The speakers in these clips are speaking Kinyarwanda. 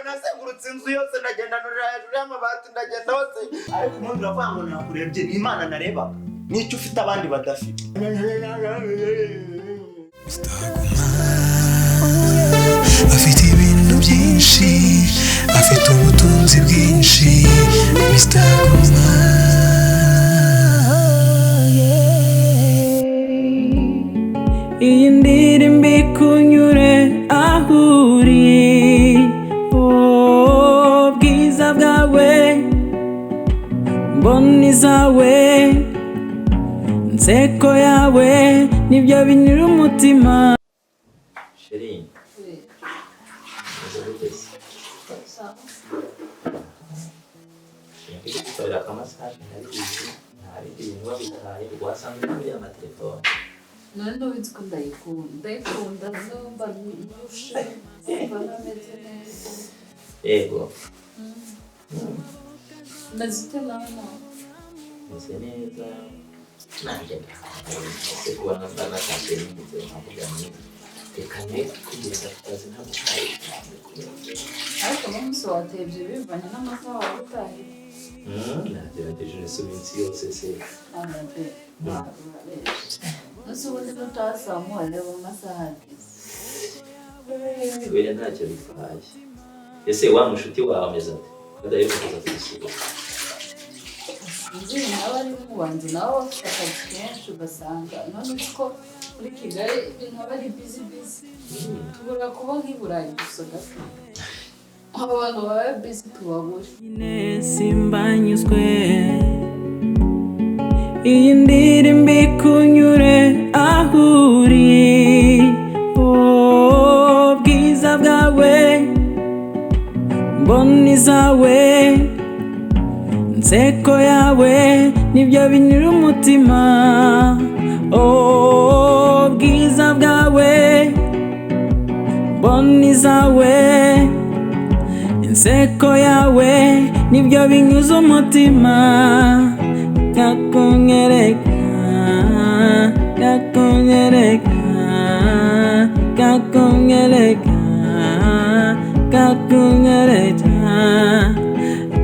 nasengurutse inzu yose ndagenda nurira hejuru y'amabati ndagenda hose ariko umuntu uravuga ngo nakurebye ni Imana narebaga n'icyo ufite abandi badafite. Afite ibintu byinshi, afite ubutunzi bwinshi, Mr. Haguma. Iyi ndirimbo ikunyure aho uri, bwiza bwawe, mboni zawe, nseko yawe, nibyo binyura umutima. Shirin. Kita gukorera akamasaje hari ibintu babitaye rwasanga muri amatelefone. None ubizi ko ndayikunda numva nirushe numva nameze neza. Yego. Meze neza. Meze neza. Nanjye ndakase kubona mbana cyane n'ibyo nkavuga ni reka kugenda akazi ntabwo kari. Ariko umunsi watebye bivanye n'amasaha wataye. Nagerageje iminsi yose se. Nasi ubundi tutasamuha rero amasaha ageze. Weya ntacyo bitwaye. Ese wa mushuti wawe ameze ate? Kadaheruka kuza kugusura. Nzi nawe ari mu bantu nawe bafite akazi kenshi ugasanga none ko muri Kigali ibintu bari busy. Tubura kuba nk'iburayi gusa gato. Abantu baba busy tubabura. Simbanyuzwe iyi ndirimbo ikunyure aho uri, bwiza bwawe, mboni zawe, nseko yawe, nibyo binyura umutima. Bwiza bwawe, mboni zawe, inseko yawe, nibyo binyuza umutima. Kakunyereka, kakunyereka, kakunyereka, kakunyereka,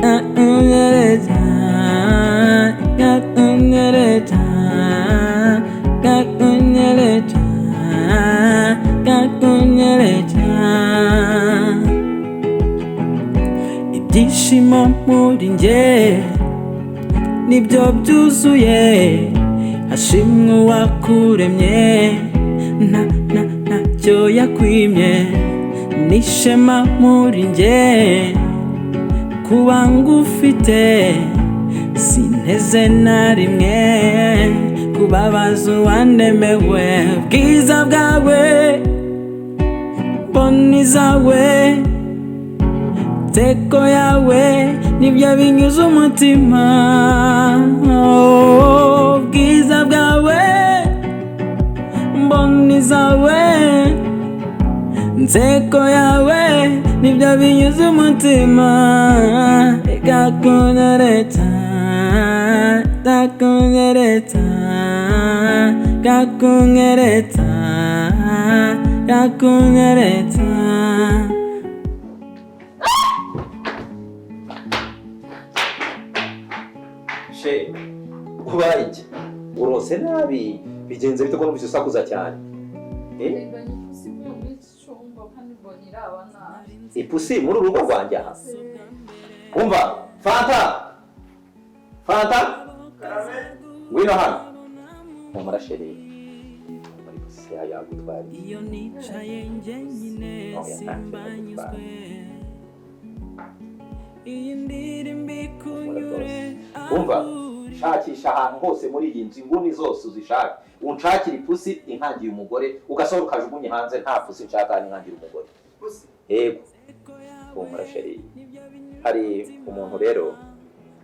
kakunyereka, kakunyereka, kakunyereka, kakunyereka. Ibyishimo muri njye nibyo byuzuye, hashimwe uwakuremye, ntacyo yakwimye, n'ishema muri njye kuba ngufite, sinteze na rimwe kubabaza uwandemewe. Bwiza bwawe, mboni zawe, nseko yawe, nibyo binyuza umutima. Bwiza bwawe, mboni zawe, nseko yawe, nibyo binyuza umutima. Kakunyereka, kakunyereka, kakunyereka, kakunyereka. Ubaye iki? Urose nabi bigenze bite ko numvise usakuza cyane? Ipusi muri urugo rwanjye aha. Umva, Fanta! Fanta! Ngwino hano. Mumara sheri. Muri Ipusi yagutwara. Iyo nicaye njyenyine simbanyuzwe. Iyi ndirimbo ikunyure. Umva, shakisha ahantu hose muri iyi nzu, inguni zose uzishaka. Unshakira Ipusi inkangiye umugore, ugasohoka ukajugunye hanze nta Pusi nshaka inkangiye umugore. Yego. Umara sheri. Hari umuntu rero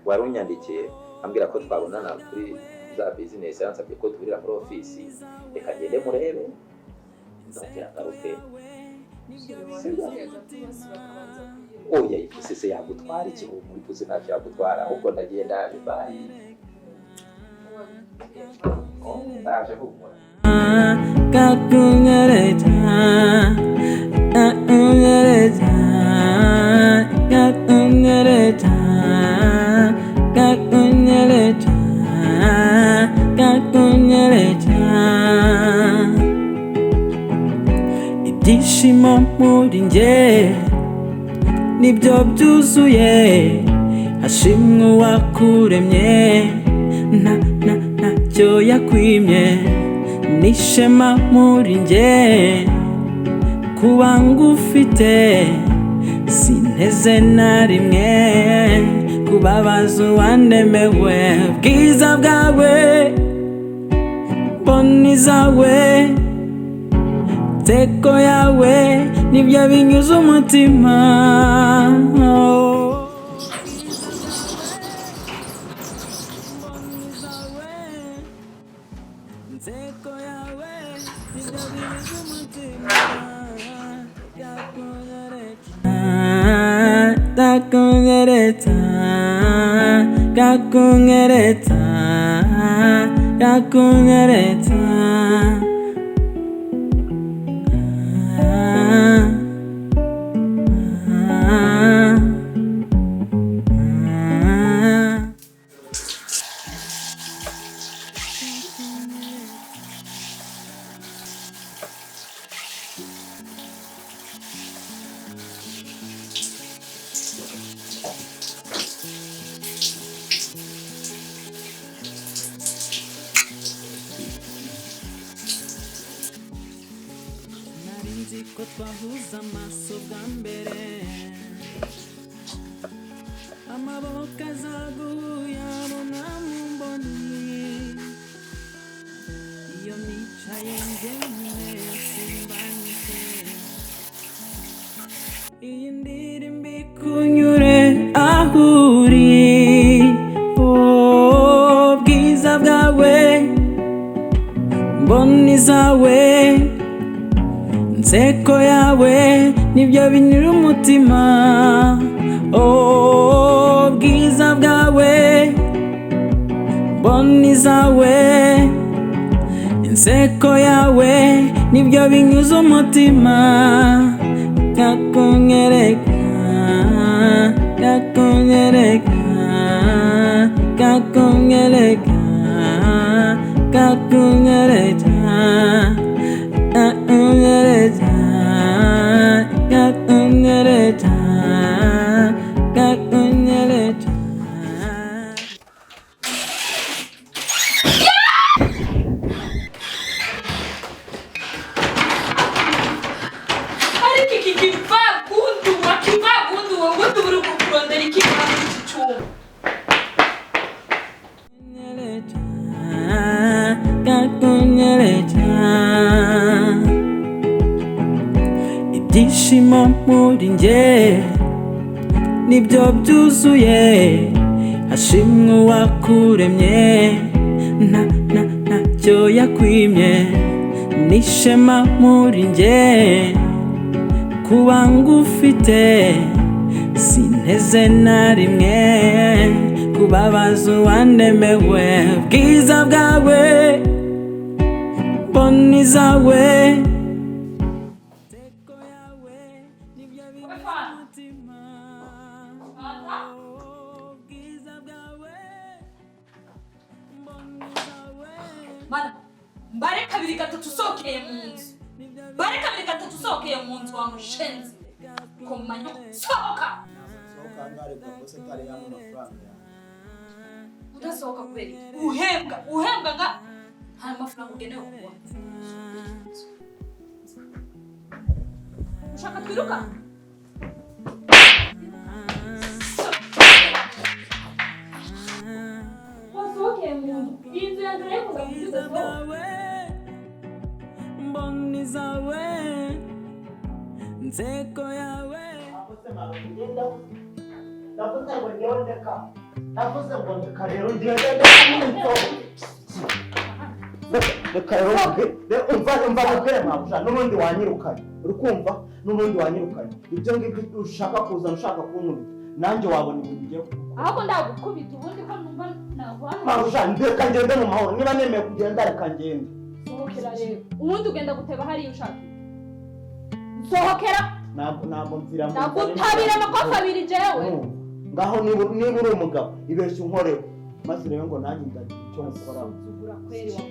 warunyandikiye ambwira ko twabonana kuri za business, yansabye ko tubirira muri office. Reka ngende murebe. Nzongera ngaruke. Oya Ipusi se yagutwara iki? Muri Ipusi ntacyo yagutwara, ahubwo ndagenda bayi. Ndaje humura. Kakunyereka, kakunyereka, muri njye nibyo byuzuye hashimwe uwakuremye ntacyo yakwimye nishema muri njye kuba ngufite sinteze na rimwe kubabaza uwandemewe bwiza bwawe mboni zawe teko yawe nibyo binyuze umutima teko yawe nibyo binyuze umutima Kakungereta ko twahuza amaso bwa mbere amaboko azaguhuya abona mu mboni iyo nicaye njyenyine simbanyike iyi ndirimbo ikunyure aho uri bwiza bwawe mboni zawe nseko yawe nibyo binyura umutima bwiza bwawe mboni zawe inseko yawe nibyo binyuze umutima kakunyereka ibyishimo muri njye nibyo byuzuye hashimwe uwakuremye ntacyo yakwimye nishema muri njye kuba ngufite sinteze na rimwe kubabaza uwandemewe bwiza bwawe mboni zawe Bare kabiri gatatu sokeye mu nzu. Bare kabiri gatatu sokeye mu nzu wa mushenzi. Komanyo soka. Soka ngare bose tari yamu mafaranga. Udasohoka kubera uhembwa nga nta mafaranga ugenewe kuwa. Ushaka twiruka? Wasokeye mu nzu. Inzu yanjye rero kugakuza mboni zawe nseko yawe Navuze ngo ndeka. Navuze ngo ndeka rero ngende reka rero umva mubwire mpamvu n'ubundi wanyirukanye uri kumva n'ubundi wanyirukanye ibyo ngibyo ushaka kuzana ushaka kunkubita nanjye wabona ibintu ugiye kuvuga ahubwo ndagukubita ubundi ko numva nagwana mpamvu reka ngende mu mahoro niba nemeye kugenda reka ngende sohokera rero ubundi ugenda guteba hariya ushaka sohokera ntabwo mvira ngo ndagutabira amakosa abiri jewe ngaho niba uri umugabo ibeshya unkoreho maze rero ngo nanjye ndagira icyo nkora ugura kweri wa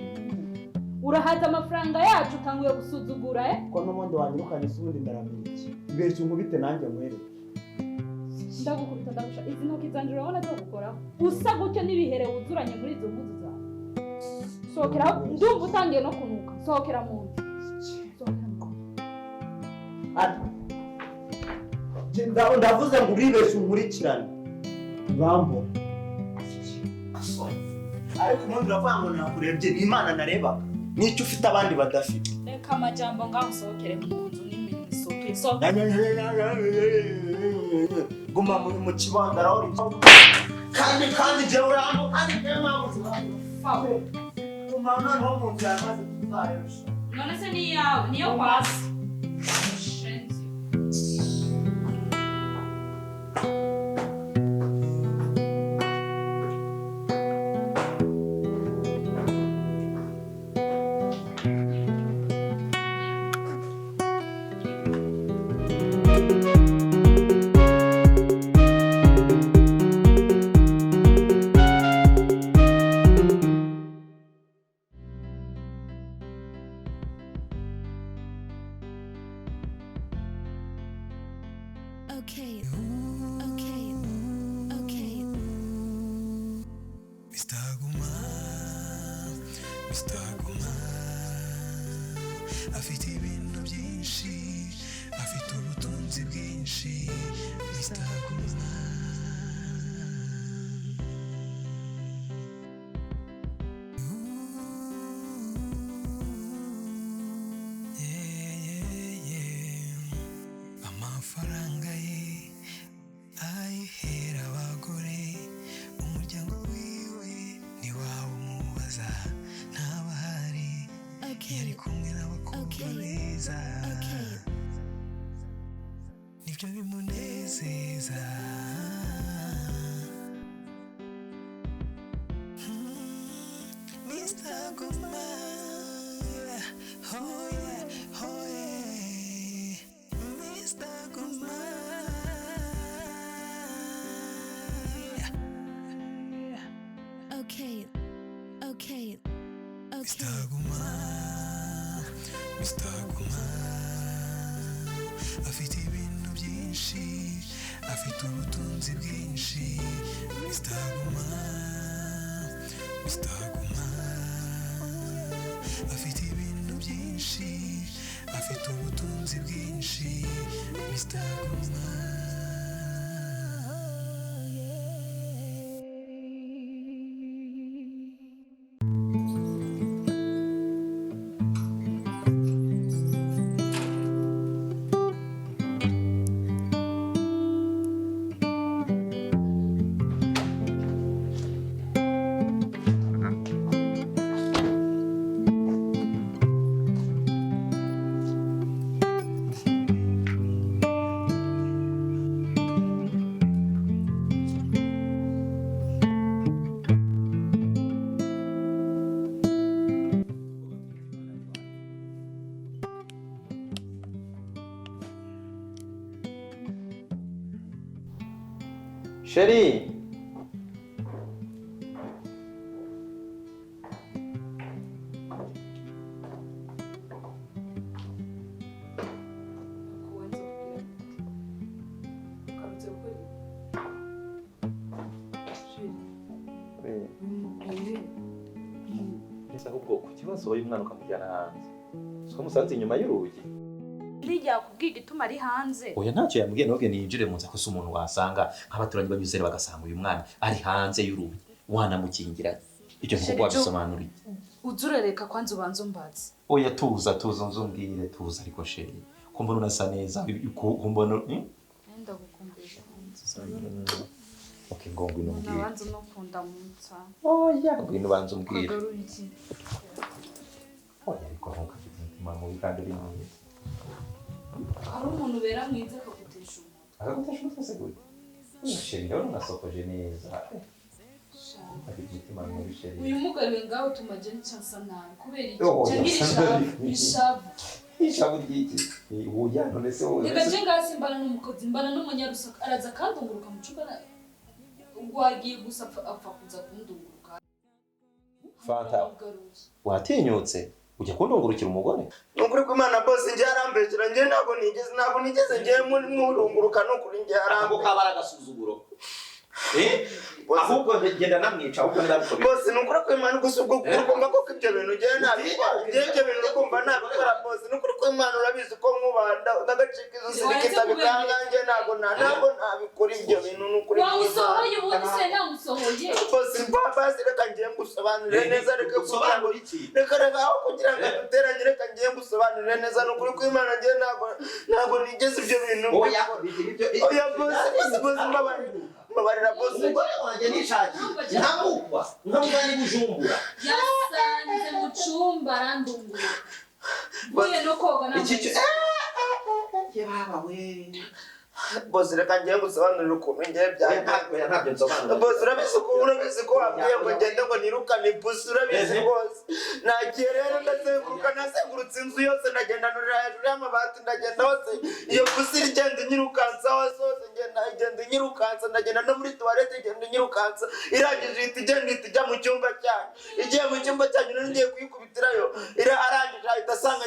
urahaza amafaranga yacu utanguye gusuzugura ko n'ubundi wanyirukanye se ubundi ndaramenya iki ibeshye nkubite nanjye mwere ndagukubita ndagusha izi ntoki zanjye urabona zo gukoraho usa gutyo n'ibihere wuzuranye muri izo mpuzu zawe sohokera ndumva utangiye no kunuka sohokera mu nzu ndavuze ngo uribeshye unkurikirane urambona ariko ubundi uravuga ngo nakurebye ni Imana narebaga n'icyo ufite abandi badafite reka amajambo ngaho usohokere mu nzu n'imirimo isukuye guma mu kibandara kandi jewe urambo kandi jewe mpamvu umwana no mu nzu yamaze kuzayosha none se ni yawe niyo kwasi afite ibintu byinshi afite ubutunzi bwinshi Mr. Haguma amafaranga ye ayihera abagore umuryango wiwe ntiwawumubaza ntabahari yari kumwe n'abakobwa beza nibyo bimunezeza Mr. Haguma oh yeah oh yeah Mr. Haguma okay Mr. Haguma Mr. Haguma afite ibintu byinshi afite ubutunzi bwinshi Mr. Haguma Mr. Haguma afite ibintu byinshi afite ubutunzi bwinshi Mr. Haguma Sheri ese ahubwo ku kibazo wowe umwana ukamujyana hanze siko musanze inyuma y'urugi rijya kubwiga ituma ari hanze oya ntacyo yambwiye nubwo ninjire mu nzu ko umuntu wasanga nk'abaturanyi banyuzere bagasanga uyu mwana ari hanze y'urugi wanamukingira ibyo nkuko wabisobanuriye uzurereka kwanza ubanza umbaze oya tuza nzumbwire tuza ariko Sheri ko mbona unasa neza ko mbona nenda gukumbisha okay ngongo inumbwire nabanza no kunda munsa oya ngwino banza umbwire kagaruriki oya ariko nkuko umutima mu bikande bimwe hari umuntu bera mwiza akagutesha umutwe se gute Sheri rero nasokoje neza uyu mugabo ngaho tumaje n'icyansa nabi kubera iki ishabu ryiki uya none se wowe reka je ngasi mbana n'umukozi mbana n'umunyarusaka araza kandunguruka mu cyumba wagiye gusa apfa kuza kundunguruka fanta watinyutse ujya kundungurukira umugore nukuri ko Imana boss njye yarambekera njye ntabwo nigeze njye murunguruka nukuri njye ako kabara agasuzuguro ahubwo ngenda namwica ahubwo ndabikora boss nukuri ko Imana gusubwo kumva ko ibyo bintu njye nabikora njye ibyo bintu kumva nabikora boss nukuri ko Imana urabizi ko nkubanda ndagacika izo sirikita bikanga njye ntabwo nabikora ibyo bintu nukuri wamusohoye ubundi se namusohoye boss basi reka ngiye ngusobanurire neza reka gusobanura iki reka aho kugira ngo duteranye reka ngiye ngusobanurire neza nukuri ko Imana njye ntabwo nigeze ibyo bintu oya boss mbabarira boss umugore wanjye nishakiye ntamukwa nkamugani Bujumbura yasanze mu cyumba arandungura buye no koga boss reka ngiye ngusobanurire ukuntu ngiye ntabyo nsobanura boss urabizi ko wabwiye ngo ngende ngo nirukane Ipusi urabizi boss nagiye rero nazengurutse inzu yose ndagenda nurira hejuru y'amabati ndagenda hose iyo Ipusi igenda inyirukansa hose igenda inyirukansa ndagenda no muri toilette igenda inyirukansa irangije igenda ijya mu cyumba cyanyu igiye mu cyumba cyanyu none ngiye kuyikubitirayo arangije ahita asanga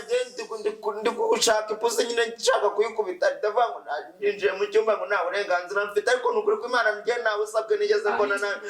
ndi gushaka Ipusi nyine nshaka kuyikubita ndavuga ngo ninjiye mu cyumba ngo nta burenganzira mfite ariko nukuri ko Imana njye nawe usabwe nigeze mbona nawe